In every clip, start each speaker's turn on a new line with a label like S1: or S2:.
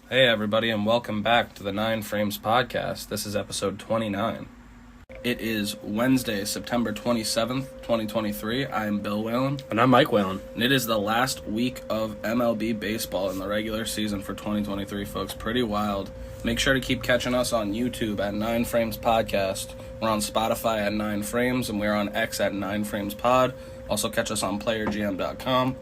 S1: Hey everybody, and welcome back to the 9 Frames podcast. This is episode 29. It is Wednesday, September 27th, 2023. I'm Bill Whalen.
S2: And I'm Mike Whalen.
S1: And it is the last week of MLB baseball in the regular season for 2023, folks. Pretty wild. Make sure to keep catching us on YouTube at 9 Frames Podcast. We're on Spotify at 9 Frames, and we're on X at 9 Frames Pod. Also catch us on PlayerGM.com.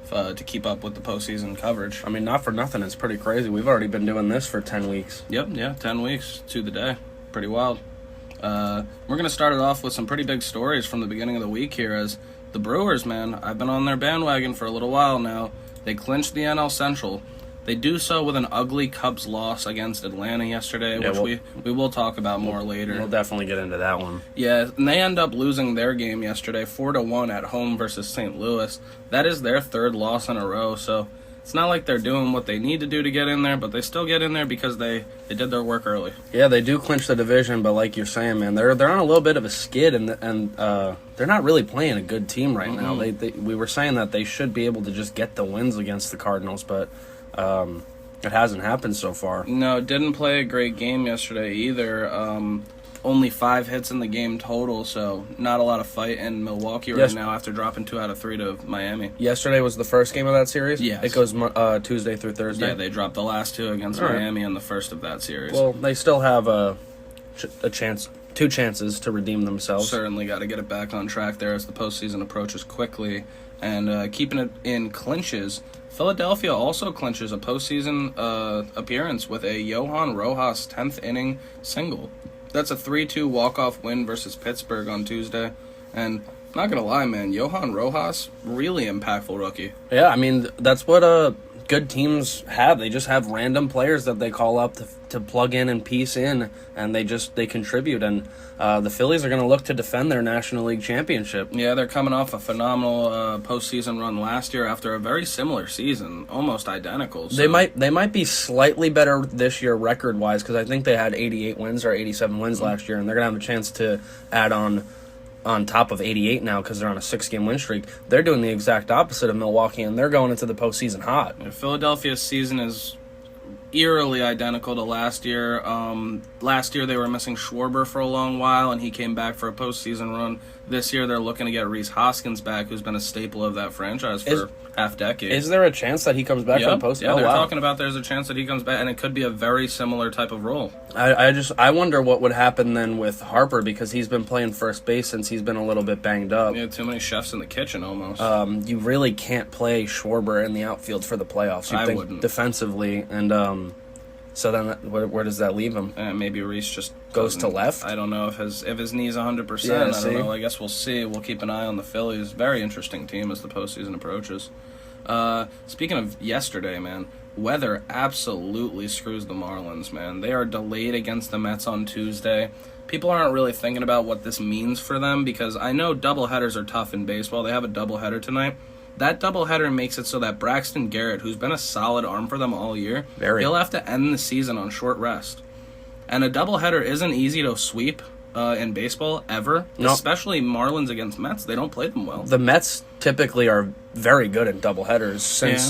S1: To keep up with the postseason coverage.
S2: I mean, not for nothing, it's pretty crazy. We've already been doing this for 10 weeks.
S1: Yep, 10 weeks to the day. Pretty wild. We're going to start it off with some pretty big stories from the beginning of the week here as the Brewers, man, I've been on their bandwagon for a little while now. They clinched the NL Central. They do so with an ugly Cubs loss against Atlanta yesterday, which we will talk about more later.
S2: We'll definitely get into that one.
S1: Yeah, and they end up losing their game yesterday, 4-1 at home versus St. Louis. That is their third loss in a row, so it's not like they're doing what they need to do to get in there, but they still get in there because they did their work early.
S2: Yeah, they do clinch the division, but like you're saying, man, they're on a little bit of a skid, and they're not really playing a good team right now. We were saying that they should be able to just get the wins against the Cardinals, but it hasn't happened so far.
S1: No, didn't play a great game yesterday either. Only 5 hits in the game total, so not a lot of fight in Milwaukee right now after dropping 2 out of 3 to Miami.
S2: Yesterday was the first game of that series?
S1: Yes.
S2: It goes Tuesday through Thursday?
S1: Yeah, they dropped the last 2 against Miami in the first of that series.
S2: Well, they still have a chance, 2 chances to redeem themselves.
S1: Certainly got to get it back on track there as the postseason approaches quickly. And keeping it in clinches, Philadelphia also clinches a postseason appearance with a Johan Rojas 10th inning single. That's a 3-2 walk-off win versus Pittsburgh on Tuesday. And not going to lie, man, Johan Rojas, really impactful rookie.
S2: Yeah, I mean, that's what good teams have. They just have random players that they call up to plug in and piece in, and they contribute. And the Phillies are going to look to defend their National League championship.
S1: Yeah, they're coming off a phenomenal postseason run last year after a very similar season, almost identical. So.
S2: They might be slightly better this year record-wise because I think they had 88 wins or 87 wins last year, and they're going to have a chance to add on top of 88 now because they're on a 6-game win streak. They're doing the exact opposite of Milwaukee, and they're going into the postseason hot.
S1: Yeah, Philadelphia's season is eerily identical to last year. Last year they were missing Schwarber for a long while, and he came back for a postseason run. This year they're looking to get Rhys Hoskins back, who's been a staple of that franchise for half-decade.
S2: Is there a chance that he comes back for the postseason?
S1: Yeah, they're talking about there's a chance that he comes back, and it could be a very similar type of role.
S2: I wonder what would happen then with Harper because he's been playing first base since he's been a little bit banged up.
S1: Yeah, too many chefs in the kitchen almost.
S2: You really can't play Schwarber in the outfield for the playoffs.
S1: I wouldn't.
S2: Defensively, and so then where does that leave him?
S1: Maybe Rhys just
S2: goes to left.
S1: I don't know if his knee's 100%.
S2: Yeah,
S1: I don't know. I guess we'll see. We'll keep an eye on the Phillies. Very interesting team as the postseason approaches. Speaking of yesterday, man, weather absolutely screws the Marlins, man. They are delayed against the Mets on Tuesday. People aren't really thinking about what this means for them because I know doubleheaders are tough in baseball. They have a doubleheader tonight. That doubleheader makes it so that Braxton Garrett, who's been a solid arm for them all year, he'll have to end the season on short rest. And a doubleheader isn't easy to sweep in baseball ever, especially Marlins against Mets. They don't play them well.
S2: The Mets typically are very good in doubleheaders since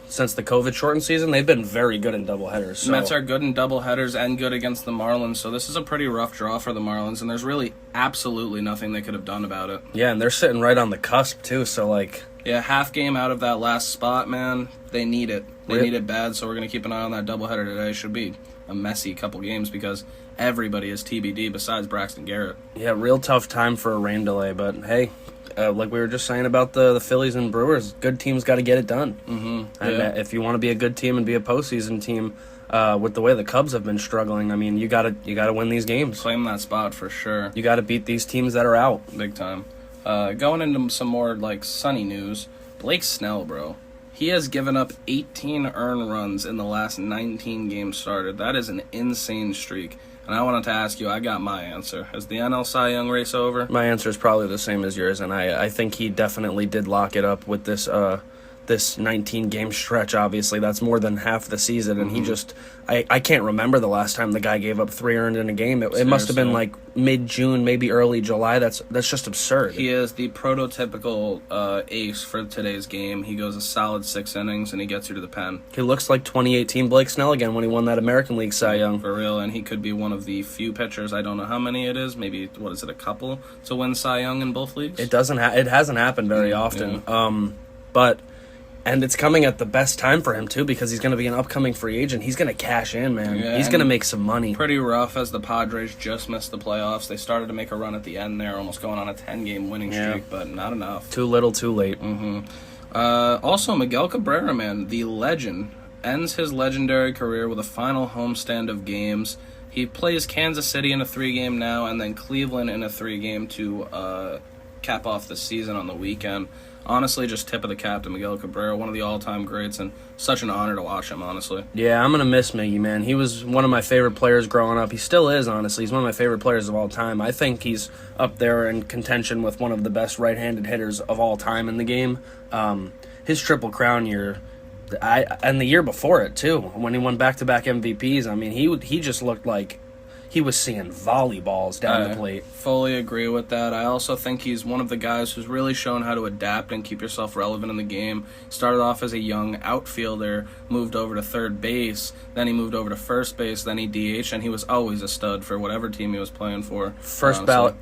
S2: since the COVID shortened season. They've been very good in doubleheaders. So.
S1: Mets are good in doubleheaders and good against the Marlins, so this is a pretty rough draw for the Marlins, and there's really absolutely nothing they could have done about it.
S2: Yeah, and they're sitting right on the cusp too. So
S1: yeah, half game out of that last spot, man. They need it. They need it bad, so we're going to keep an eye on that doubleheader today. Should be a messy couple games because everybody is TBD besides Braxton Garrett.
S2: Yeah, real tough time for a rain delay, but hey, like we were just saying about the Phillies and Brewers, good teams got to get it done.
S1: Mm-hmm.
S2: And if you want to be a good team and be a postseason team, with the way the Cubs have been struggling, I mean, you gotta win these games.
S1: Claim that spot for sure.
S2: You got to beat these teams that are out.
S1: Big time. Going into some more sunny news, Blake Snell, bro. He has given up 18 earned runs in the last 19 games started. That is an insane streak. And I wanted to ask you, I got my answer. Is the NL Cy Young race over?
S2: My answer is probably the same as yours, and I think he definitely did lock it up with this this 19 game stretch. Obviously, that's more than half the season, and he just I can't remember the last time the guy gave up 3 earned in a game. It must have been like mid-June, maybe early July. That's just absurd.
S1: He is the prototypical ace for today's game. He goes a solid 6 innings, and he gets you to the pen.
S2: He looks like 2018 Blake Snell again when he won that American League Cy Young.
S1: For real, and he could be one of the few pitchers, I don't know how many it is, maybe, what is it, a couple, to win Cy Young in both leagues?
S2: It hasn't happened very often. Yeah. And it's coming at the best time for him, too, because he's going to be an upcoming free agent. He's going to cash in, man.
S1: Yeah,
S2: he's going to make some money.
S1: Pretty rough as the Padres just missed the playoffs. They started to make a run at the end there, almost going on a 10-game winning streak, but not enough.
S2: Too little, too late.
S1: Also, Miguel Cabrera, man, the legend, ends his legendary career with a final homestand of games. He plays Kansas City in a 3-game now, and then Cleveland in a 3-game to cap off the season on the weekend. Honestly, just tip of the cap to Miguel Cabrera, one of the all-time greats, and such an honor to watch him, honestly.
S2: Yeah, I'm going to miss Miggy, man. He was one of my favorite players growing up. He still is, honestly. He's one of my favorite players of all time. I think he's up there in contention with one of the best right-handed hitters of all time in the game. His Triple Crown year, and the year before it, too, when he won back-to-back MVPs, I mean, he just looked like he was seeing volleyballs down the plate.
S1: Fully agree with that. I also think he's one of the guys who's really shown how to adapt and keep yourself relevant in the game. Started off as a young outfielder, moved over to third base, then he moved over to first base, then he DH, and he was always a stud for whatever team he was playing for.
S2: First ballot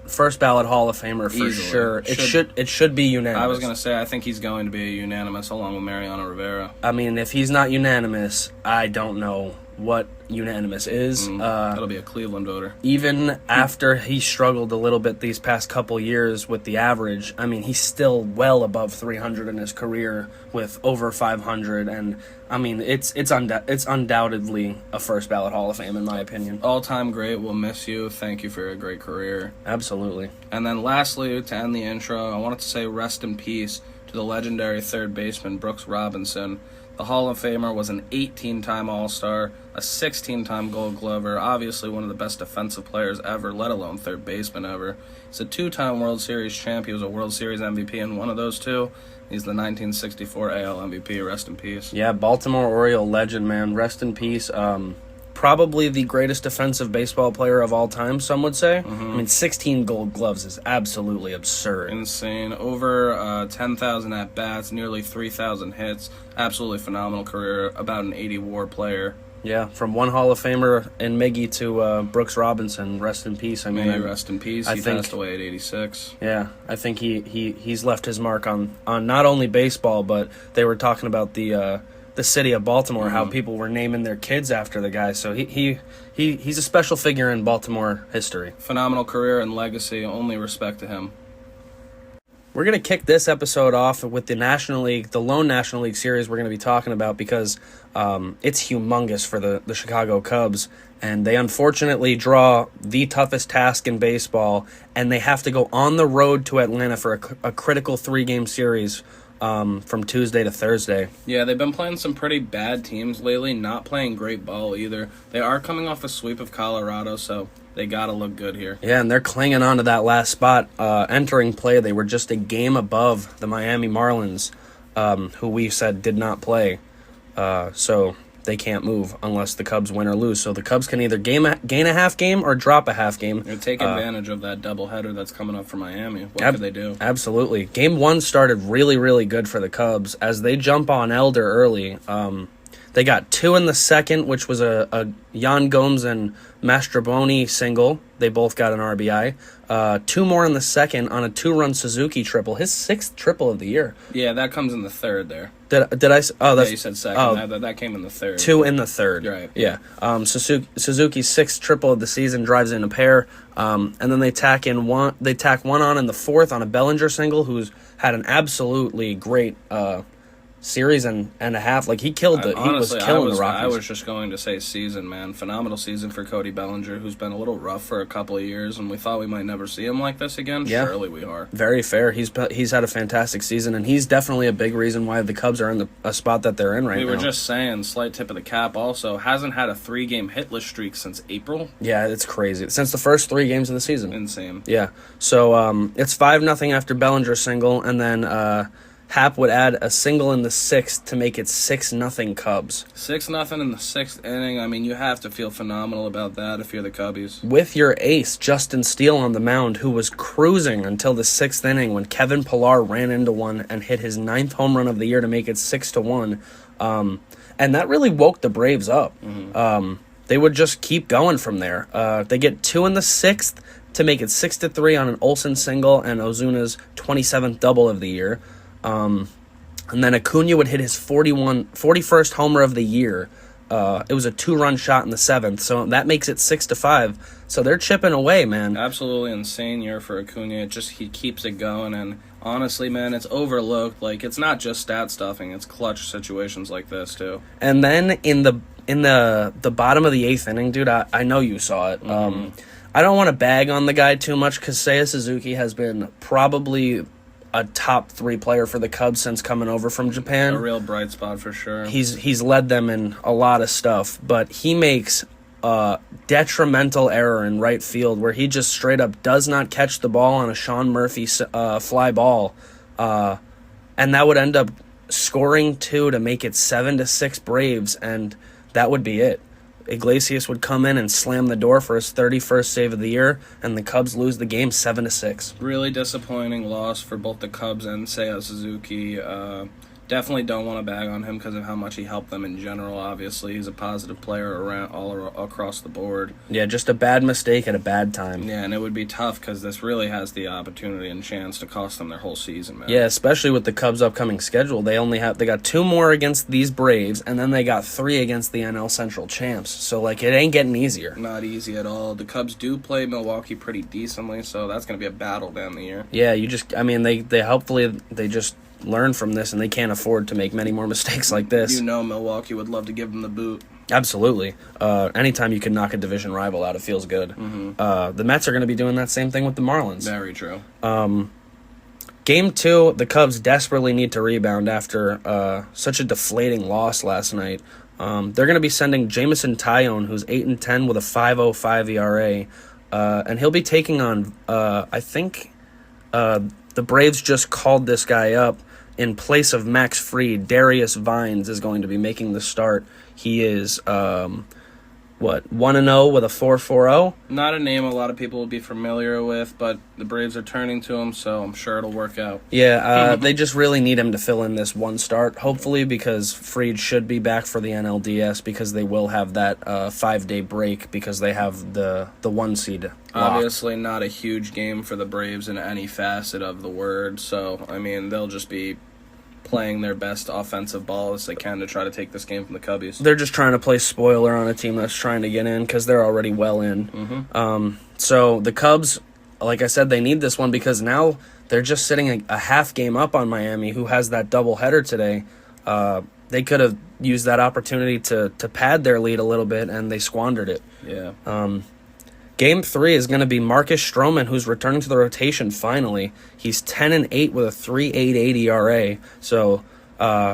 S2: Hall of Famer for
S1: Easily.
S2: Sure. It should be unanimous.
S1: I was going to say, I think he's going to be unanimous along with Mariano Rivera.
S2: I mean, if he's not unanimous, I don't know what unanimous is.
S1: That'll be a Cleveland voter.
S2: Even after he struggled a little bit these past couple years with the average, I mean, he's still well above 300 in his career with over 500, and I mean, it's undoubtedly a first ballot Hall of Fame in my opinion.
S1: All-time great. We'll miss you. Thank you for a great career.
S2: Absolutely.
S1: And then lastly, to end the intro, I wanted to say rest in peace to the legendary third baseman Brooks Robinson. The Hall of Famer was an 18-time All-Star, a 16-time Gold Glover, obviously one of the best defensive players ever, let alone third baseman ever. He's a 2-time World Series champ. He was a World Series MVP in one of those 2. He's the 1964 AL MVP. Rest in peace.
S2: Yeah, Baltimore Oriole legend, man. Rest in peace. Probably the greatest defensive baseball player of all time, some would say. I mean, 16 Gold Gloves is absolutely absurd.
S1: Insane. Over 10,000 at-bats, nearly 3,000 hits. Absolutely phenomenal career. About an 80 WAR player.
S2: Yeah, from one Hall of Famer in Miggy to Brooks Robinson. Rest in peace. I mean,
S1: May rest in peace. He passed away at 86.
S2: Yeah, I think he's left his mark on not only baseball, but they were talking about the city of Baltimore, how people were naming their kids after the guy. So he's a special figure in Baltimore history.
S1: Phenomenal career and legacy. Only respect to him.
S2: We're going to kick this episode off with the National League, the lone National League series we're going to be talking about because it's humongous for the Chicago Cubs, and they unfortunately draw the toughest task in baseball, and they have to go on the road to Atlanta for a critical 3-game series from Tuesday to Thursday.
S1: Yeah, they've been playing some pretty bad teams lately, not playing great ball either. They are coming off a sweep of Colorado, so they got to look good here.
S2: Yeah, and they're clinging on to that last spot. Entering play, they were just a game above the Miami Marlins, who we said did not play. So they can't move unless the Cubs win or lose. So the Cubs can either gain a half game or drop a half game.
S1: Or take advantage of that doubleheader that's coming up for Miami. What could they do?
S2: Absolutely. Game 1 started really, really good for the Cubs as they jump on Elder early. They got 2 in the second, which was a Yan Gomes and Mastroboni single. They both got an RBI. 2 more in the second on a 2-run Suzuki triple. His 6th triple of the year.
S1: Yeah, that comes in the third there.
S2: Did I? Oh, that's,
S1: yeah, you said second. That came in the third.
S2: 2 in the third.
S1: Right.
S2: Yeah. Suzuki's 6th triple of the season drives in a pair, and then they tack one on in the 4th on a Bellinger single, who's had an absolutely great series and a half. Like, he killed it. He was killing the Rockies.
S1: I was just going to say season, man. Phenomenal season for Cody Bellinger, who's been a little rough for a couple of years, and we thought we might never see him like this again. Yeah. Surely we are.
S2: Very fair. He's had a fantastic season, and he's definitely a big reason why the Cubs are in a spot that they're in right now.
S1: We were just saying, slight tip of the cap also, hasn't had a 3-game hitless streak since April.
S2: Yeah, it's crazy. Since the first 3 games of the season.
S1: Insane.
S2: Yeah. So it's 5-0 after Bellinger's single, and then Happ would add a single in the 6th to make it 6-0 Cubs.
S1: 6-0 in the 6th inning. I mean, you have to feel phenomenal about that if you're the Cubbies.
S2: With your ace, Justin Steele, on the mound, who was cruising until the 6th inning when Kevin Pillar ran into one and hit his 9th home run of the year to make it 6-1. And that really woke the Braves up. They would just keep going from there. They get 2 in the 6th to make it 6-3 on an Olsen single and Ozuna's 27th double of the year. And then Acuna would hit his 41st homer of the year. It was a 2-run shot in the 7th, so that makes it 6-5. So they're chipping away, man.
S1: Absolutely insane year for Acuna. He keeps it going, and honestly, man, it's overlooked. Like, it's not just stat stuffing; it's clutch situations like this too.
S2: And then in the bottom of the 8th inning, dude, I know you saw it. I don't want to bag on the guy too much because Seiya Suzuki has been probably a top 3 player for the Cubs since coming over from Japan.
S1: A real bright spot for sure.
S2: He's led them in a lot of stuff, but he makes a detrimental error in right field where he just straight up does not catch the ball on a Sean Murphy fly ball, and that would end up scoring 2 to make it 7-6 Braves, and that would be it. Iglesias would come in and slam the door for his 31st save of the year, and the Cubs lose the game 7-6.
S1: Really disappointing loss for both the Cubs and Seiya Suzuki. Definitely don't want to bag on him because of how much he helped them in general. Obviously, he's a positive player across the board.
S2: Yeah, just a bad mistake at a bad time.
S1: Yeah, and it would be tough because this really has the opportunity and chance to cost them their whole season, man.
S2: Yeah, especially with the Cubs' upcoming schedule. They got 2 more against these Braves, and then they got 3 against the NL Central champs. So, like, it ain't getting easier.
S1: Not easy at all. The Cubs do play Milwaukee pretty decently, so that's going to be a battle down the year.
S2: Yeah, they hopefully they just learn from this, and they can't afford to make many more mistakes like this.
S1: You know Milwaukee would love to give them the boot.
S2: Absolutely. Anytime you can knock a division rival out, it feels good. The Mets are going to be doing that same thing with the Marlins.
S1: Very true.
S2: Game 2, the Cubs desperately need to rebound after such a deflating loss last night. They're going to be sending Jameson Taillon, who's 8-10 with a 5.05 ERA, and he'll be taking on, I think, the Braves just called this guy up. In place of Max Fried, Darius Vines is going to be making the start. He is, 1-0 with a 4.40?
S1: Not a name a lot of people will be familiar with, but the Braves are turning to him, so I'm sure it'll work out.
S2: Yeah, they just really need him to fill in this one start, hopefully, because Fried should be back for the NLDS because they will have that 5-day break because they have the 1 seed locked.
S1: Obviously not a huge game for the Braves in any facet of the word, so, I mean, they'll just be playing their best offensive ball as they can to try to take this game from the Cubbies.
S2: They're just trying to play spoiler on a team that's trying to get in because they're already well in. So the Cubs, like I said, they need this one because now they're just sitting a half game up on Miami, who has that doubleheader today. They could have used that opportunity to pad their lead a little bit, and they squandered it.
S1: Yeah.
S2: Game 3 is going to be Marcus Stroman, who's returning to the rotation finally. He's 10-8 with a 3.88 ERA. So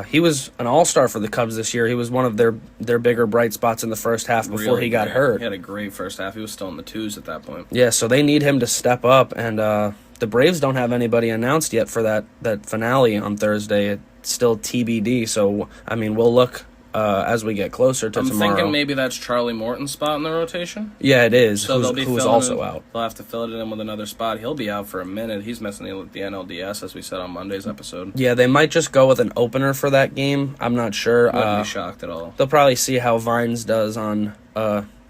S2: he was an all-star for the Cubs this year. He was one of their bigger bright spots in the first half before he got hurt.
S1: He had a great first half. He was still in the 2s at that point.
S2: Yeah, so they need him to step up. And the Braves don't have anybody announced yet for that finale on Thursday. It's still TBD. So, I mean, we'll look as we get closer to tomorrow.
S1: I'm thinking maybe that's Charlie Morton's spot in the rotation.
S2: Yeah, it is.
S1: So
S2: who's also out.
S1: They'll have to fill it in with another spot. He'll be out for a minute. He's missing the NLDS, as we said on Monday's episode.
S2: Yeah, they might just go with an opener for that game. I'm not sure.
S1: Wouldn't be shocked at all.
S2: They'll probably see how Vines does on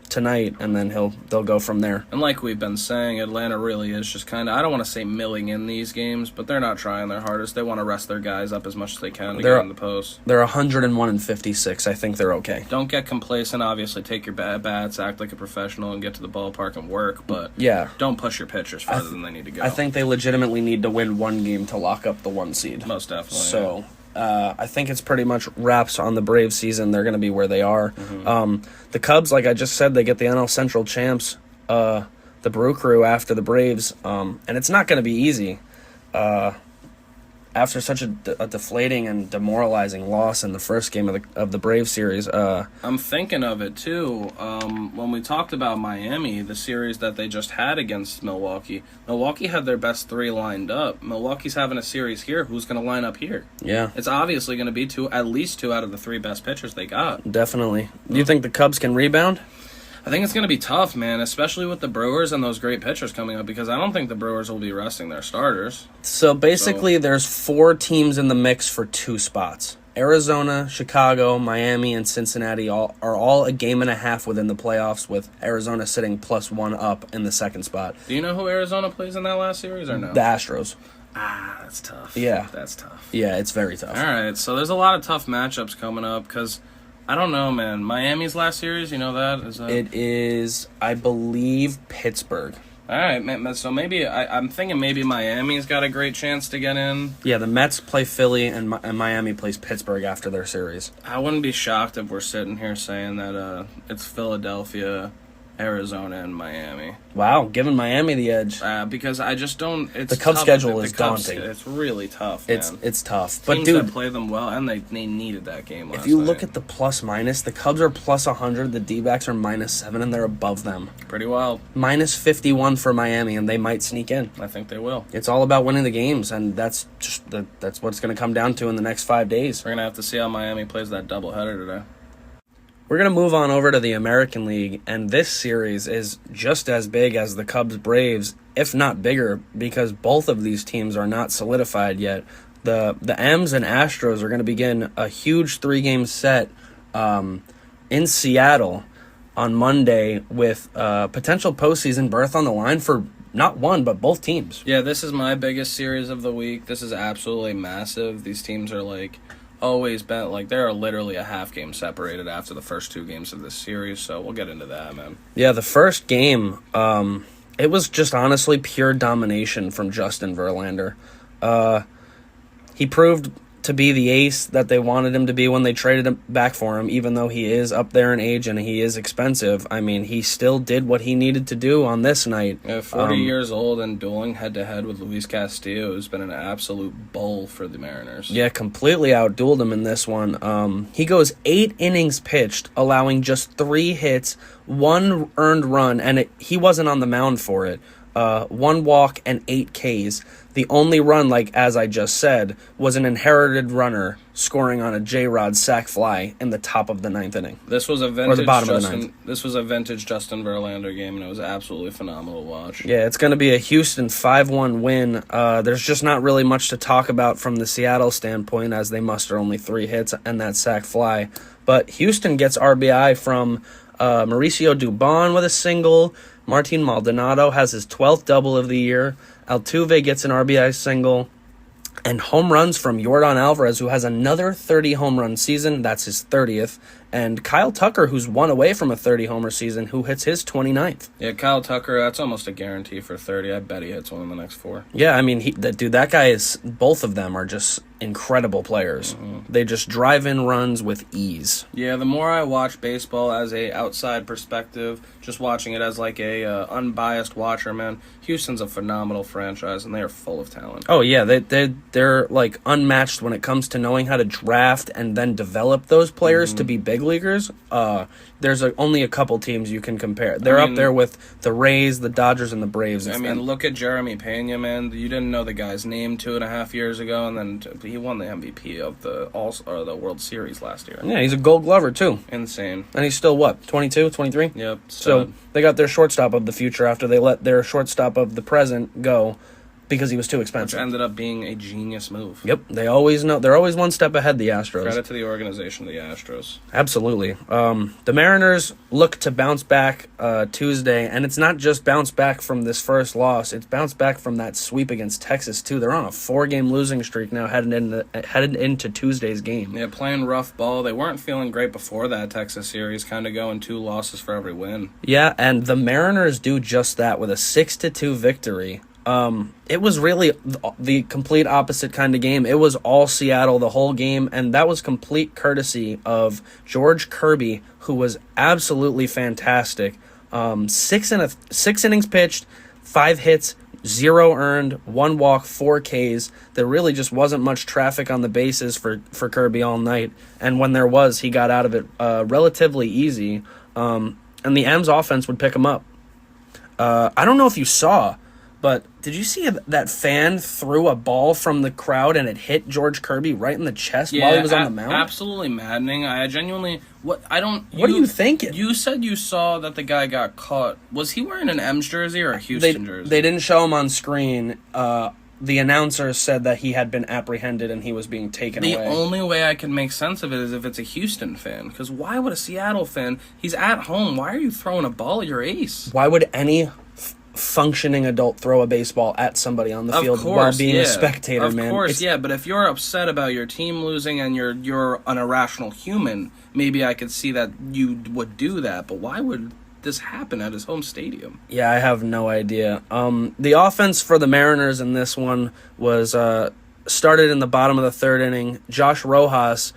S2: tonight, and then they'll go from there.
S1: And like we've been saying, Atlanta really is just kind of, I don't want to say milling in these games, but they're not trying their hardest. They want to rest their guys up as much as they can to get in the post.
S2: They're 101-56. I think they're okay.
S1: Don't get complacent. Obviously, take your bats, act like a professional, and get to the ballpark and work. But
S2: yeah,
S1: don't push your pitchers further than they need to go.
S2: I think they legitimately need to win one game to lock up the 1 seed.
S1: Most definitely.
S2: So. Yeah. I think it's pretty much wraps on the Braves season. They're going to be where they are. The Cubs, like I just said, they get the NL Central champs, the Brew Crew after the Braves, and it's not going to be easy. after such a deflating and demoralizing loss in the first game of the Braves series.
S1: I'm thinking of it too. When we talked about Miami, the series that they just had against Milwaukee, Milwaukee had their best three lined up. Milwaukee's having a series here. Who's going to line up here?
S2: Yeah,
S1: it's obviously going to be at least two out of the three best pitchers they got.
S2: Definitely. Do you think the Cubs can rebound?
S1: I think it's going to be tough, man, especially with the Brewers and those great pitchers coming up, because I don't think the Brewers will be resting their starters.
S2: So basically, there's 4 teams in the mix for 2 spots. Arizona, Chicago, Miami, and Cincinnati are all a game and a half within the playoffs, with Arizona sitting +1 up in the second spot.
S1: Do you know who Arizona plays in that last series or no?
S2: The Astros.
S1: That's tough.
S2: Yeah.
S1: That's tough.
S2: Yeah, it's very tough.
S1: All right, so there's a lot of tough matchups coming up because I don't know, man. Miami's last series, you know that?
S2: It is, I believe, Pittsburgh.
S1: All right, man, so maybe I'm thinking maybe Miami's got a great chance to get in.
S2: Yeah, the Mets play Philly and Miami plays Pittsburgh after their series.
S1: I wouldn't be shocked if we're sitting here saying that it's Philadelphia, Arizona, and Miami.
S2: Wow, giving Miami the edge.
S1: Because I just don't. It's
S2: the Cubs' schedule is daunting.
S1: It's really tough. Man.
S2: It's tough.
S1: Teams
S2: but dude,
S1: that play them well, and they needed that game.
S2: If you look at the plus minus, the Cubs are plus 100, the D-backs are -7, and they're above them.
S1: Pretty wild.
S2: -51 for Miami, and they might sneak in.
S1: I think they will.
S2: It's all about winning the games, and that's just that's what it's going to come down to in the next 5 days.
S1: We're gonna have to see how Miami plays that doubleheader today.
S2: We're going to move on over to the American League, and this series is just as big as the Cubs-Braves, if not bigger, because both of these teams are not solidified yet. The M's and Astros are going to begin a huge 3-game set in Seattle on Monday with potential postseason berth on the line for not one, but both teams.
S1: Yeah, this is my biggest series of the week. This is absolutely massive. These teams are always been they're literally a half game separated after the first 2 games of this series, so we'll get into that, man.
S2: Yeah, the first game, it was just honestly pure domination from Justin Verlander. He proved to be the ace that they wanted him to be when they traded him back for him, even though he is up there in age and he is expensive. I mean, he still did what he needed to do on this night.
S1: Yeah, 40 years old and dueling head-to-head with Luis Castillo has been an absolute bull for the Mariners.
S2: Yeah, completely outdueled him in this one. He goes 8 innings pitched, allowing just 3 hits, 1 earned run, and he wasn't on the mound for it. 1 walk and 8 Ks. The only run, as I just said, was an inherited runner scoring on a J-Rod sac fly in the top of the 9th inning.
S1: This was a
S2: vintage
S1: This was a vintage Justin Verlander game, and it was absolutely phenomenal to watch.
S2: Yeah, it's going to be a Houston 5-1 win. There's just not really much to talk about from the Seattle standpoint, as they muster only 3 hits and that sac fly. But Houston gets RBI from Mauricio Dubon with a single. Martin Maldonado has his 12th double of the year. Altuve gets an RBI single. And home runs from Yordan Alvarez, who has another 30 home run season. That's his 30th. And Kyle Tucker, who's 1 away from a 30-homer season, who hits his 29th.
S1: Yeah, Kyle Tucker, that's almost a guarantee for 30. I bet he hits one in the next 4.
S2: Yeah, I mean, that guy is, both of them are just incredible players. Mm-hmm. They just drive in runs with ease.
S1: Yeah, the more I watch baseball as a outside perspective, just watching it as a unbiased watcher, man, Houston's a phenomenal franchise, and they are full of talent.
S2: Oh, yeah, they're unmatched when it comes to knowing how to draft and then develop those players to be big leaguers. There's only a couple teams you can compare. They're up there with the Rays, the Dodgers, and the Braves.
S1: Look at Jeremy Pena, man. You didn't know the guy's name 2.5 years ago, and then he won the MVP of the World Series last year.
S2: Yeah, he's a Gold Glover too.
S1: Insane.
S2: And he's still 22, 23?
S1: Yep.
S2: So they got their shortstop of the future after they let their shortstop of the present go because he was too expensive.
S1: Which ended up being a genius move.
S2: Yep. They always know. They're always one step ahead, the Astros.
S1: Credit to the organization of the Astros.
S2: Absolutely. The Mariners look to bounce back Tuesday, and it's not just bounce back from this first loss. It's bounce back from that sweep against Texas, too. They're on a 4-game losing streak now headed into Tuesday's game.
S1: Yeah, playing rough ball. They weren't feeling great before that Texas series, kind of going 2 losses for every win.
S2: Yeah, and the Mariners do just that with a 6-2 victory. It was really the complete opposite kind of game. It was all Seattle the whole game, and that was complete courtesy of George Kirby, who was absolutely fantastic. 6 innings pitched, 5 hits, 0 earned, 1 walk, 4 Ks. There really just wasn't much traffic on the bases for Kirby all night. And when there was, he got out of it relatively easy. And the M's offense would pick him up. I don't know if you saw, but did you see that fan threw a ball from the crowd and it hit George Kirby right in the chest while he was on the mound?
S1: Absolutely maddening. I genuinely... What are
S2: you thinking?
S1: You said you saw that the guy got caught. Was he wearing an M's jersey or a Houston jersey?
S2: They didn't show him on screen. The announcer said that he had been apprehended and he was being taken away.
S1: The only way I can make sense of it is if it's a Houston fan. Because why would a Seattle fan... He's at home. Why are you throwing a ball at your ace?
S2: Why would any functioning adult throw a baseball at somebody on the field while being a spectator, man?
S1: Of course, yeah, but if you're upset about your team losing and you're an irrational human, maybe I could see that you would do that, but why would this happen at his home stadium?
S2: Yeah, I have no idea. The offense for the Mariners in this one was started in the bottom of the third inning. Josh Rojas,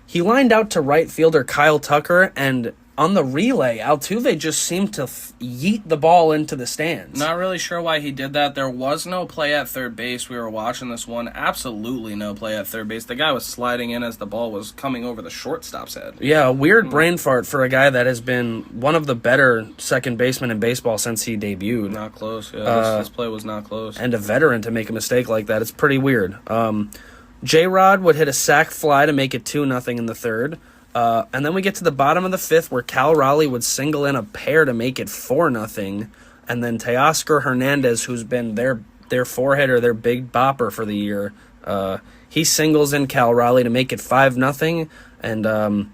S2: he lined out to right fielder Kyle Tucker, and on the relay, Altuve just seemed to yeet the ball into the stands.
S1: Not really sure why he did that. There was no play at third base. We were watching this one. Absolutely no play at third base. The guy was sliding in as the ball was coming over the shortstop's head.
S2: Yeah, a weird brain fart for a guy that has been one of the better second basemen in baseball since he debuted.
S1: Not close, yeah. This play was not close.
S2: And a veteran to make a mistake like that. It's pretty weird. J-Rod would hit a sac fly to make it 2-0 in the third. And then we get to the bottom of the fifth where Cal Raleigh would single in a pair to make it 4-0. And then Teoscar Hernandez, who's been their four-hitter, their big bopper for the year, he singles in Cal Raleigh to make it 5-0. And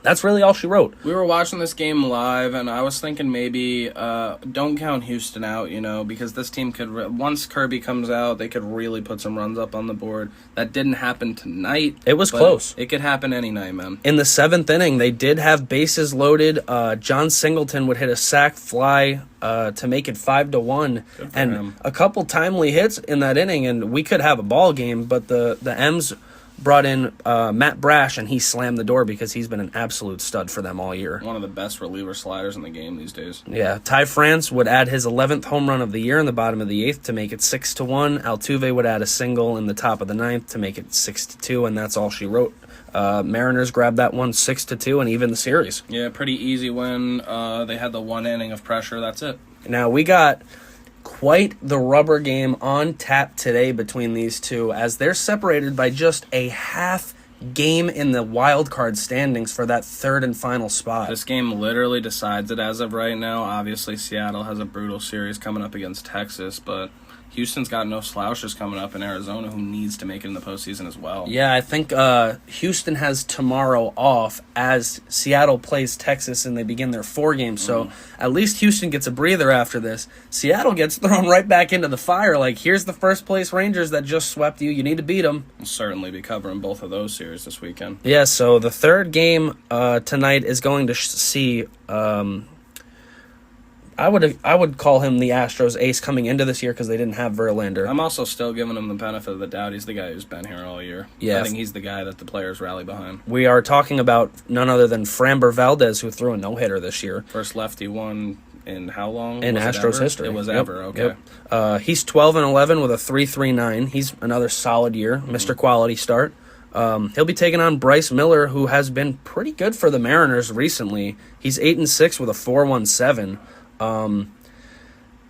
S2: that's really all she wrote.
S1: We were watching this game live, and I was thinking maybe don't count Houston out, because this team could, once Kirby comes out, they could really put some runs up on the board. That didn't happen tonight.
S2: It was close.
S1: It could happen any night, man.
S2: In the seventh inning, they did have bases loaded. John Singleton would hit a sac fly to make it 5-1, and
S1: him.
S2: A couple timely hits in that inning, and we could have a ball game, but the M's brought in Matt Brash, and he slammed the door because he's been an absolute stud for them all year.
S1: One of the best reliever sliders in the game these days.
S2: Yeah, Ty France would add his 11th home run of the year in the bottom of the eighth to make it 6-1. Altuve would add a single in the top of the ninth to make it 6-2, and that's all she wrote. Mariners grabbed that one 6-2 and even the series.
S1: Yeah, pretty easy win. They had the one inning of pressure. That's it.
S2: Now we got quite the rubber game on tap today between these two, as they're separated by just a half game in the wild card standings for that third and final spot.
S1: This game literally decides it as of right now. Obviously, Seattle has a brutal series coming up against Texas, but Houston's got no slouches coming up in Arizona, who needs to make it in the postseason as well.
S2: Yeah, I think Houston has tomorrow off as Seattle plays Texas and they begin their 4 games. So at least Houston gets a breather after this. Seattle gets thrown right back into the fire. Like, here's the first place Rangers that just swept you. You need to beat them.
S1: We'll certainly be covering both of those series this weekend.
S2: Yeah, so the third game tonight is going to see... I would call him the Astros ace coming into this year because they didn't have Verlander.
S1: I'm also still giving him the benefit of the doubt. He's the guy who's been here all year.
S2: Yeah.
S1: I think he's the guy that the players rally behind.
S2: We are talking about none other than Framber Valdez, who threw a no-hitter this year.
S1: First lefty won in how long?
S2: In Astros history.
S1: It was ever, okay.
S2: Yep. He's 12-11 with a 3.39. He's another solid year, Mr. Quality start. He'll be taking on Bryce Miller, who has been pretty good for the Mariners recently. He's 8-6 with a 4.17.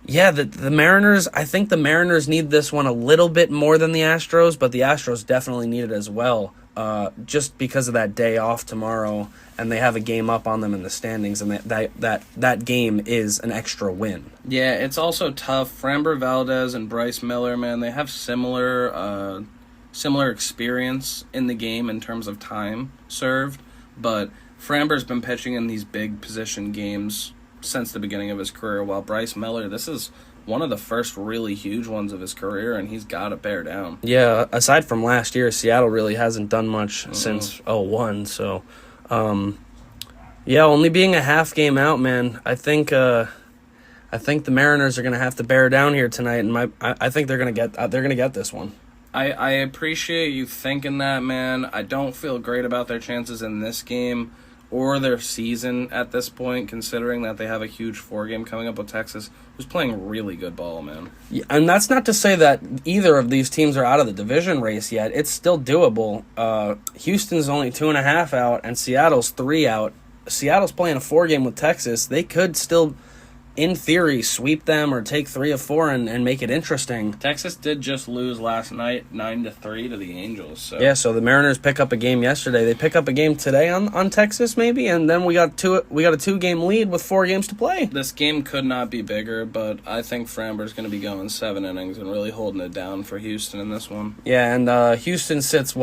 S2: Yeah, the Mariners, I think the Mariners need this one a little bit more than the Astros, but the Astros definitely need it as well, just because of that day off tomorrow, and they have a game up on them in the standings, and that game is an extra win.
S1: Yeah, it's also tough. Framber Valdez and Bryce Miller, man, they have similar experience in the game in terms of time served, but Framber's been pitching in these big position games since the beginning of his career, while Bryce Miller, this is one of the first really huge ones of his career, and he's got to bear down.
S2: Yeah, aside from last year, Seattle really hasn't done much since 2001, so yeah, only being a half game out, man. I think the Mariners are going to have to bear down here tonight, and I think they're going to get this one.
S1: I appreciate you thinking that, man. I don't feel great about their chances in this game or their season at this point, considering that they have a huge 4-game coming up with Texas, who's playing really good ball, man.
S2: Yeah, and that's not to say that either of these teams are out of the division race yet. It's still doable. Houston's only 2.5 out, and Seattle's 3 out. Seattle's playing a 4-game with Texas. They could still, in theory, sweep them or take 3 of 4 and make it interesting.
S1: Texas did just lose last night 9-3 to the Angels. So.
S2: Yeah, so the Mariners pick up a game yesterday. They pick up a game today on Texas, maybe, and then we got a 2-game lead with 4 games to play.
S1: This game could not be bigger, but I think Framber's going to be going 7 innings and really holding it down for Houston in this one.
S2: Yeah, and Houston sits,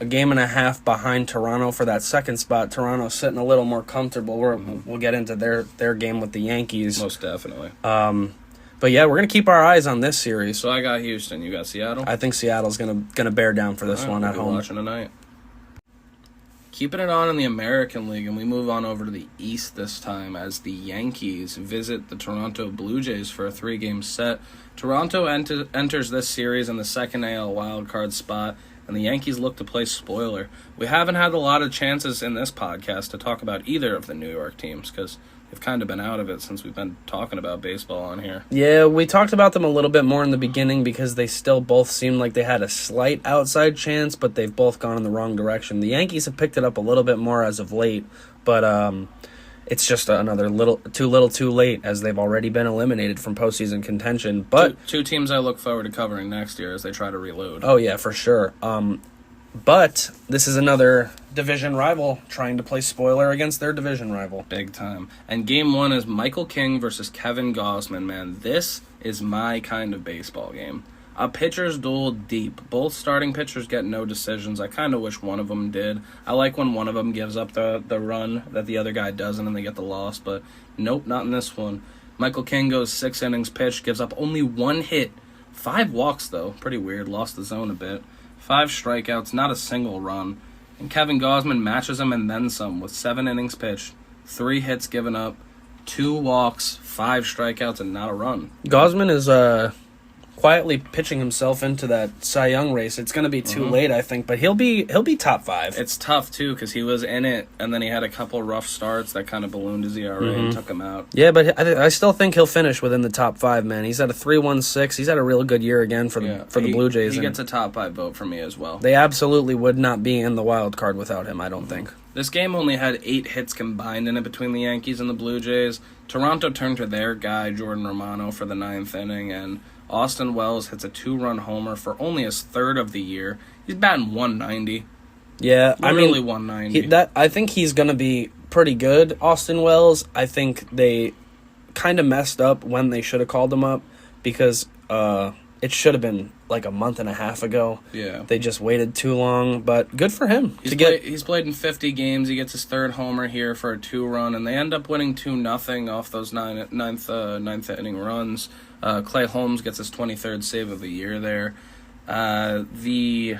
S2: a game and a half behind Toronto for that second spot. Toronto's sitting a little more comfortable. We'll get into their game with the Yankees.
S1: Most definitely.
S2: But yeah, we're going to keep our eyes on this series.
S1: So I got Houston. You got Seattle?
S2: I think Seattle's gonna bear down for this one at home.
S1: Watching tonight. Keeping it on in the American League, and we move on over to the East this time as the Yankees visit the Toronto Blue Jays for a 3-game set. Toronto enters this series in the second AL wildcard spot, and the Yankees look to play spoiler. We haven't had a lot of chances in this podcast to talk about either of the New York teams because they've kind of been out of it since we've been talking about baseball on here.
S2: Yeah, we talked about them a little bit more in the beginning because they still both seemed like they had a slight outside chance, but they've both gone in the wrong direction. The Yankees have picked it up a little bit more as of late, but it's just another too little too late as they've already been eliminated from postseason contention. But
S1: two teams I look forward to covering next year as they try to reload.
S2: Oh, yeah, for sure. But this is another division rival trying to play spoiler against their division rival.
S1: Big time. And game 1 is Michael King versus Kevin Gausman, man. This is my kind of baseball game. A pitcher's duel deep. Both starting pitchers get no decisions. I kind of wish one of them did. I like when one of them gives up the run that the other guy doesn't and they get the loss, but nope, not in this one. Michael King goes 6 innings pitched, gives up only 1 hit. 5 walks, though. Pretty weird. Lost the zone a bit. 5 strikeouts, not a single run. And Kevin Gausman matches him and then some with 7 innings pitched, 3 hits given up, 2 walks, 5 strikeouts, and not a run.
S2: Gausman is quietly pitching himself into that Cy Young race. It's going to be too late, I think, but he'll be top 5.
S1: It's tough too because he was in it, and then he had a couple rough starts that kind of ballooned his ERA and took him out.
S2: Yeah, but I still think he'll finish within the top 5. Man, he's at a 3.16. He's had a real good year again for the Blue Jays.
S1: He gets a top 5 vote from me as well.
S2: They absolutely would not be in the wild card without him. I don't think.
S1: This game only had 8 hits combined in it between the Yankees and the Blue Jays. Toronto turned to their guy Jordan Romano for the 9th inning, and Austin Wells hits a 2-run homer for only his 3rd of the year. He's batting 190.
S2: Yeah,
S1: Literally 190.
S2: I think he's going to be pretty good, Austin Wells. I think they kind of messed up when they should have called him up because it should have been like a month and a half ago.
S1: Yeah.
S2: They just waited too long, but good for him.
S1: He's played in 50 games. He gets his 3rd homer here for a 2-run, and they end up winning 2-0 off those ninth inning runs. Clay Holmes gets his 23rd save of the year there. The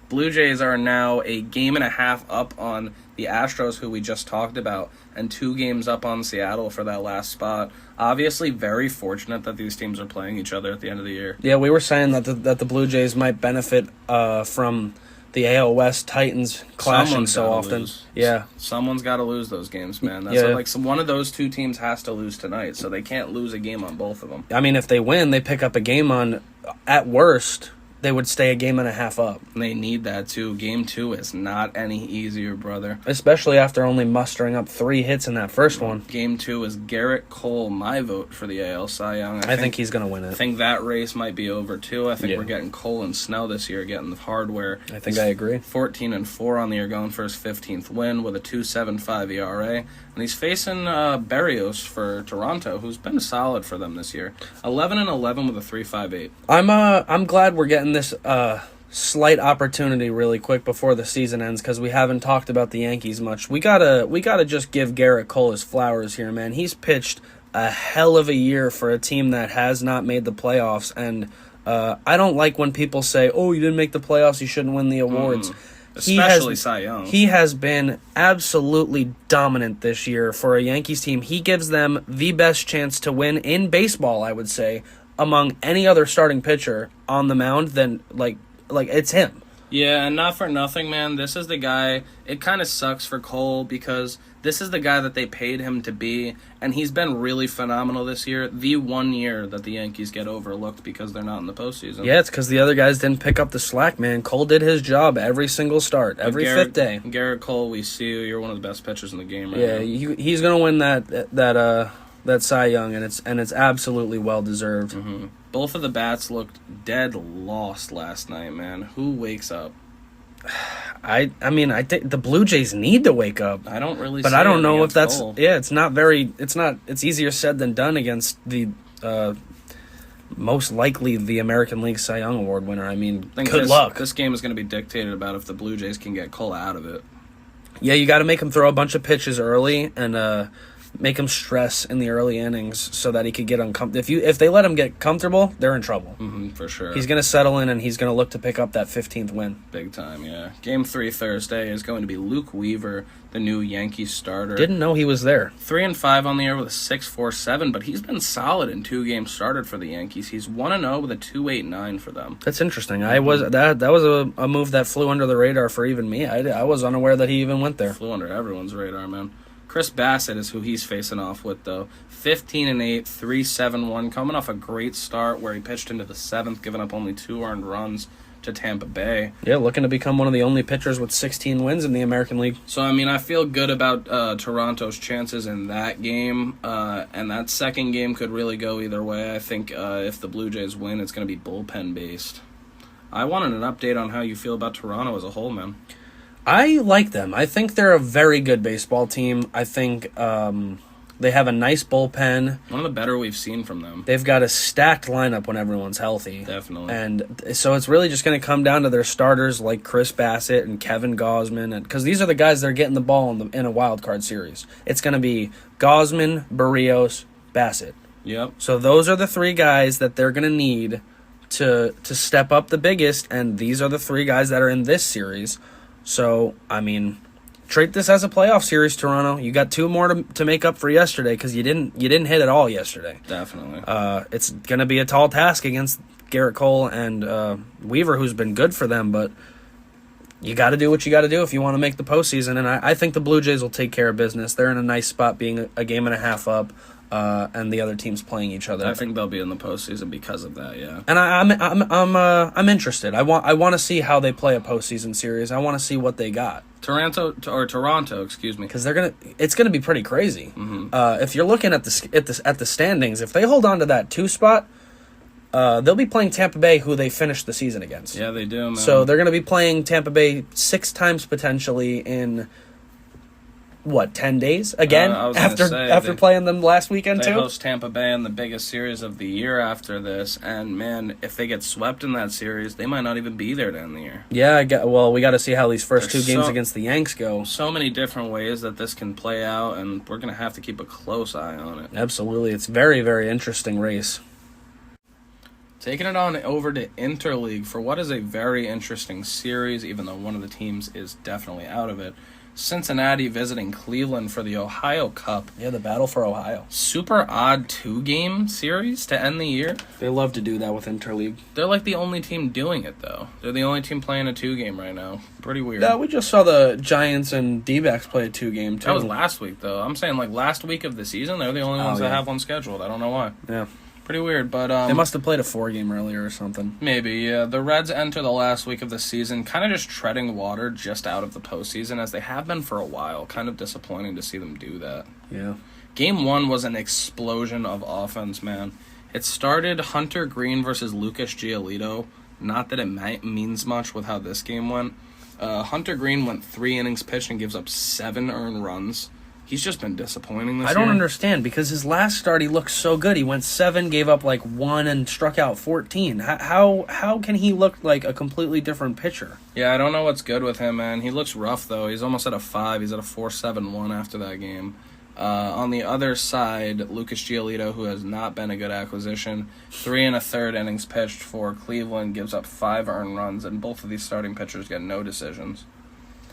S1: Blue Jays are now a game and a half up on the Astros, who we just talked about, and 2 games up on Seattle for that last spot. Obviously, very fortunate that these teams are playing each other at the end of the year.
S2: Yeah, we were saying that the Blue Jays might benefit from the AL West Titans clashing so often.
S1: Lose.
S2: Yeah,
S1: someone's got to lose those games, man. That's one of those 2 teams has to lose tonight, so they can't lose a game on both of them.
S2: I mean, if they win, they pick up a game on, at worst, they would stay a game and a half up.
S1: And they need that, too. Game 2 is not any easier, brother.
S2: Especially after only mustering up 3 hits in that first one.
S1: Game 2 is Garrett Cole, my vote for the AL Cy Young.
S2: I think he's going to win it.
S1: I think that race might be over, too. I think we're getting Cole and Snell this year, getting the hardware.
S2: I think I agree.
S1: 14-4 on the year, going for his 15th win with a 2.75 ERA. And he's facing Berrios for Toronto, who's been solid for them this year. 11-11 with a 3.58.
S2: I'm glad we're getting this slight opportunity really quick before the season ends because we haven't talked about the Yankees much. We gotta just give Garrett Cole his flowers here, man. He's pitched a hell of a year for a team that has not made the playoffs, and I don't like when people say, "Oh, you didn't make the playoffs, you shouldn't win the awards."
S1: Especially Cy Young.
S2: He has been absolutely dominant this year for a Yankees team. He gives them the best chance to win in baseball, I would say, among any other starting pitcher on the mound than like it's him.
S1: Yeah, and not for nothing, man. This is the guy. It kind of sucks for Cole because This is the guy that they paid him to be, and he's been really phenomenal this year. The 1 year that the Yankees get overlooked because they're not in the postseason.
S2: Yeah, it's because the other guys didn't pick up the slack, man. Cole did his job every single start, every fifth day.
S1: Garrett Cole, we see you. You're one of the best pitchers in the game right now.
S2: Yeah, he's gonna win that Cy Young, and it's absolutely well deserved.
S1: Mm-hmm. Both of the bats looked dead lost last night, man. Who wakes up?
S2: I mean, I think the Blue Jays need to wake up.
S1: I don't really,
S2: but
S1: see
S2: I don't know if that's
S1: Cole.
S2: It's easier said than done against the most likely the American League Cy Young Award winner. I mean, good luck.
S1: This game is going to be dictated about if the Blue Jays can get Cole out of it.
S2: Yeah, you got to make him throw a bunch of pitches early and make him stress in the early innings so that he could get uncomfortable. If they let him get comfortable, they're in trouble.
S1: Mm-hmm, for sure.
S2: He's going to settle in, and he's going to look to pick up that 15th win.
S1: Big time, yeah. Game 3 Thursday is going to be Luke Weaver, the new Yankees starter.
S2: Didn't know he was there.
S1: 3-5 on the year with a 6.47, but he's been solid in 2 games started for the Yankees. He's 1-0 with a 2.89 for them.
S2: That's interesting. That was a move that flew under the radar for even me. I was unaware that he even went there.
S1: Flew under everyone's radar, man. Chris Bassett is who he's facing off with, though. 15-8, 3.71, coming off a great start where he pitched into the 7th, giving up only 2 earned runs to Tampa Bay.
S2: Yeah, looking to become one of the only pitchers with 16 wins in the American League.
S1: So, I mean, I feel good about Toronto's chances in that game, and that second game could really go either way. I think if the Blue Jays win, it's going to be bullpen-based. I wanted an update on how you feel about Toronto as a whole, man.
S2: I like them. I think they're a very good baseball team. I think they have a nice bullpen.
S1: One of the better we've seen from them.
S2: They've got a stacked lineup when everyone's healthy.
S1: Definitely.
S2: And so it's really just going to come down to their starters like Chris Bassett and Kevin Gausman, because these are the guys that are getting the ball in a wild card series. It's going to be Gausman, Barrios, Bassett.
S1: Yep.
S2: So those are the 3 guys that they're going to need to step up the biggest, and these are the 3 guys that are in this series. So, I mean, treat this as a playoff series, Toronto. You got 2 more to make up for yesterday because you didn't hit it all yesterday.
S1: Definitely.
S2: It's going to be a tall task against Garrett Cole and Weaver, who's been good for them, but you got to do what you got to do if you want to make the postseason, and I think the Blue Jays will take care of business. They're in a nice spot being a game and a half up. And the other teams playing each other.
S1: I think they'll be in the postseason because of that. Yeah,
S2: and I'm interested. I want to see how they play a postseason series. I want to see what they got.
S1: Toronto, excuse me,
S2: because it's gonna be pretty crazy.
S1: Mm-hmm.
S2: If you're looking at the standings, if they hold on to that 2 spot, they'll be playing Tampa Bay, who they finished the season against.
S1: Yeah, they do, man.
S2: So they're gonna be playing Tampa Bay 6 times potentially in. 10 days again after playing them last weekend too?
S1: They host Tampa Bay in the biggest series of the year after this, and man, if they get swept in that series, they might not even be there to end the year.
S2: Yeah, we got to see how these first 2 games against the Yanks go.
S1: So many different ways that this can play out, and we're going to have to keep a close eye on it.
S2: Absolutely. It's very, very interesting race.
S1: Taking it on over to Interleague for what is a very interesting series, even though one of the teams is definitely out of it. Cincinnati visiting Cleveland for the Ohio Cup.
S2: Yeah, the battle for Ohio.
S1: Super odd 2-game series to end the year.
S2: They love to do that with Interleague.
S1: They're like the only team doing it, though. They're the only team playing a 2-game right now. Pretty weird.
S2: Yeah, we just saw the Giants and D-backs play a 2-game, too.
S1: That was last week, though. I'm saying, like, last week of the season, they're the only ones that have one scheduled. I don't know why.
S2: Yeah.
S1: Pretty weird, but
S2: they must have played a 4-game earlier or something.
S1: Maybe, yeah. The Reds enter the last week of the season, kind of just treading water just out of the postseason, as they have been for a while. Kind of disappointing to see them do that.
S2: Yeah.
S1: Game 1 was an explosion of offense, man. It started Hunter Green versus Lucas Giolito. Not that it means much with how this game went. Hunter Green went 3 innings pitched and gives up 7 earned runs. He's just been disappointing this year.
S2: I don't understand, because his last start he looked so good. He went 7, gave up 1, and struck out 14. How can he look like a completely different pitcher?
S1: Yeah, I don't know what's good with him, man. He looks rough, though. He's almost at a 5. He's at a 4.71 after that game. On the other side, Lucas Giolito, who has not been a good acquisition, 3 1/3 innings pitched for Cleveland, gives up 5 earned runs, and both of these starting pitchers get no decisions.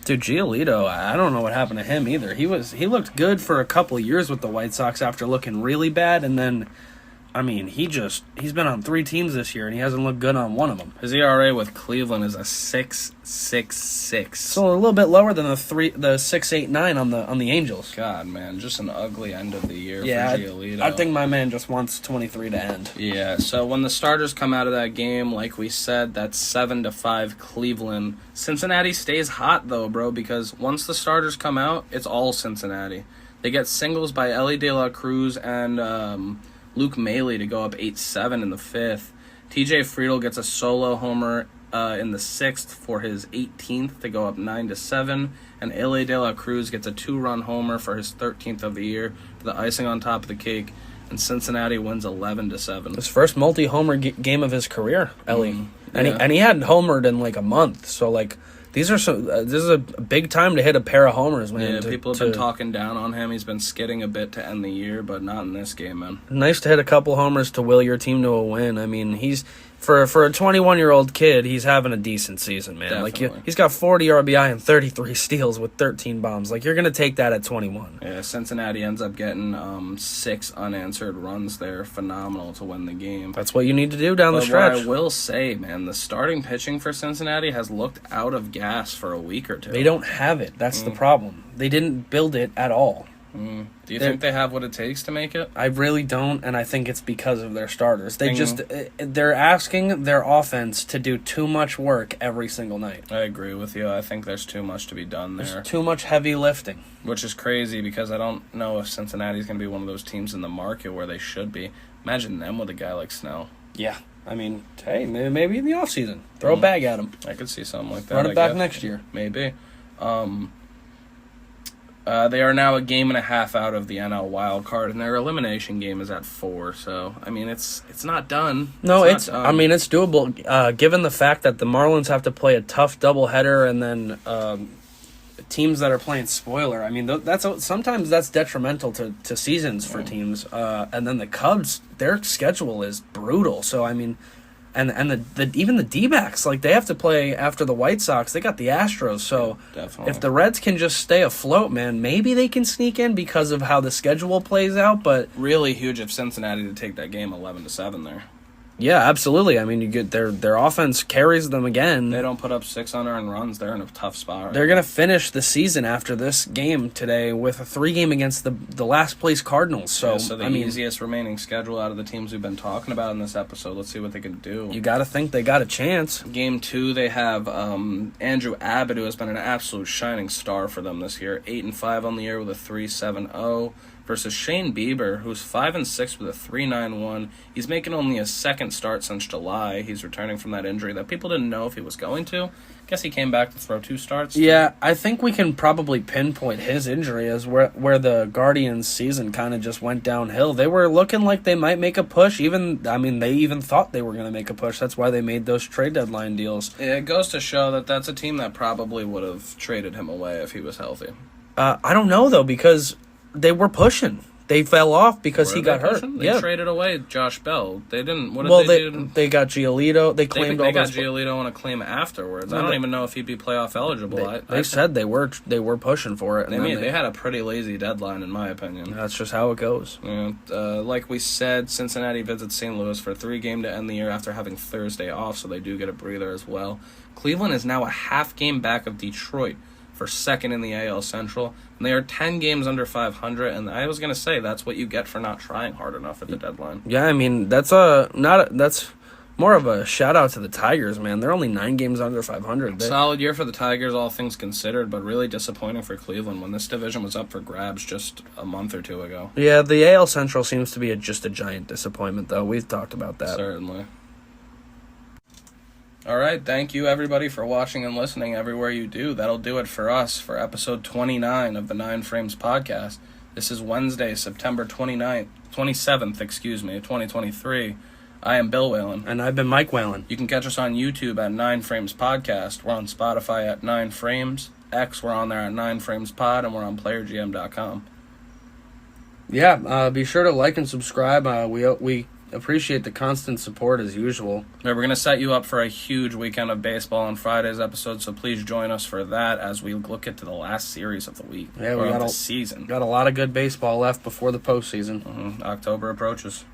S2: Dude, Giolito, I don't know what happened to him either. He looked good for a couple of years with the White Sox after looking really bad, and then I mean, he's been on 3 teams this year, and he hasn't looked good on one of them.
S1: His ERA with Cleveland is a 6.66.
S2: So a little bit lower than the 6.89 on the Angels.
S1: God, man, just an ugly end of the year for Giolito.
S2: I think my man just wants 23 to end.
S1: Yeah, so when the starters come out of that game, like we said, that's 7-5 Cleveland. Cincinnati stays hot, though, bro, because once the starters come out, it's all Cincinnati. They get singles by Ellie De La Cruz and Luke Maile to go up 8-7 in the 5th. TJ Friedl gets a solo homer in the 6th for his 18th to go up 9-7, and Ellie De La Cruz gets a 2-run homer for his 13th of the year for the icing on top of the cake, and Cincinnati wins 11-7.
S2: His first multi-homer game of his career, Ellie,
S1: yeah.
S2: and he hadn't homered in like a month. So like this is a big time to hit a pair of homers, man.
S1: Yeah, people have been talking down on him. He's been skidding a bit to end the year, but not in this game, man.
S2: Nice to hit a couple homers to will your team to a win. I mean, he's for a 21-year-old kid, he's having a decent season, man.
S1: Definitely.
S2: Like he's got 40 RBI and 33 steals with 13 bombs. Like you're gonna take that at 21.
S1: Yeah, Cincinnati ends up getting 6 unanswered runs there. Phenomenal to win the game.
S2: That's what you need to do down the stretch.
S1: What I will say, man, the starting pitching for Cincinnati has looked out of gas for a week or two.
S2: They don't have it. That's the problem. They didn't build it at all.
S1: Do you think they have what it takes to make it?
S2: I really don't, and I think it's because of their starters. They're asking their offense to do too much work every single night.
S1: I agree with you. I think there's too much to be done there.
S2: There's too much heavy lifting.
S1: Which is crazy because I don't know if Cincinnati's going to be one of those teams in the market where they should be. Imagine them with a guy like Snell.
S2: Yeah. I mean, hey, maybe in the offseason. Throw a bag at him.
S1: I could see something like that.
S2: Run it back next year.
S1: Maybe. They are now a game and a half out of the NL wild card, and their elimination game is at 4. So I mean, it's not done.
S2: No, it's I mean, it's doable. Given the fact that the Marlins have to play a tough doubleheader, and then teams that are playing spoiler. I mean, sometimes that's detrimental to seasons for teams. And then the Cubs, their schedule is brutal. So I mean. And even the D-backs, like they have to play after the White Sox. They got the Astros, so
S1: definitely.
S2: If the Reds can just stay afloat, man, maybe they can sneak in because of how the schedule plays out. But
S1: really huge of Cincinnati to take that game 11-7 there.
S2: Yeah, absolutely. I mean, you get their offense carries them again.
S1: They don't put up 6 unearned runs. They're in a tough spot. Right
S2: They're going to finish the season after this game today with a 3-game against the last place Cardinals. So,
S1: the easiest remaining schedule out of the teams we've been talking about in this episode. Let's see what they can do.
S2: You got to think they got a chance.
S1: Game 2, they have Andrew Abbott, who has been an absolute shining star for them this year. 8-5 on the year with a 3.70. Versus Shane Bieber, who's 5-6 with a 3.91. He's making only his second start since July. He's returning from that injury that people didn't know if he was going to. Guess he came back to throw 2 starts.
S2: Yeah, I think we can probably pinpoint his injury as where the Guardians' season kind of just went downhill. They were looking like they might make a push. They even thought they were going to make a push. That's why they made those trade deadline deals.
S1: Yeah, it goes to show that that's a team that probably would have traded him away if he was healthy.
S2: I don't know, though, because they were pushing. They fell off because he got hurt.
S1: They traded away Josh Bell. They didn't. What did they do?
S2: They got Giolito. They claimed
S1: they got Giolito on a claim afterwards. I don't even know if he'd be playoff eligible.
S2: They said they were pushing for it.
S1: They had a pretty lazy deadline, in my opinion.
S2: That's just how it goes.
S1: Yeah, like we said, Cincinnati visits St. Louis for a 3-game to end the year after having Thursday off, so they do get a breather as well. Cleveland is now a half game back of Detroit for second in the AL Central, and they are 10 games under 500, and I was going to say that's what you get for not trying hard enough at the deadline.
S2: Yeah, I mean, that's more of a shout-out to the Tigers, man. They're only 9 games under 500.
S1: Solid year for the Tigers, all things considered, but really disappointing for Cleveland when this division was up for grabs just a month or 2 ago.
S2: Yeah, the AL Central seems to be just a giant disappointment, though. We've talked about that.
S1: Certainly. All right, thank you everybody for watching and listening everywhere you do. That'll do it for us for episode 29 of the 9 Frames podcast. This is Wednesday, September 27th, 2023. I am Bill Whalen.
S2: And I've been Mike Whalen.
S1: You can catch us on YouTube at 9 Frames Podcast. We're on Spotify at 9 Frames. X, we're on there at 9 Frames Pod, and we're on PlayerGM.com.
S2: Yeah, be sure to like and subscribe. We appreciate the constant support as usual.
S1: Yeah, we're going to set you up for a huge weekend of baseball on Friday's episode, so please join us for that as we look into the last series of the week.
S2: Yeah, we got
S1: the season.
S2: Got a lot of good baseball left before the postseason.
S1: October approaches.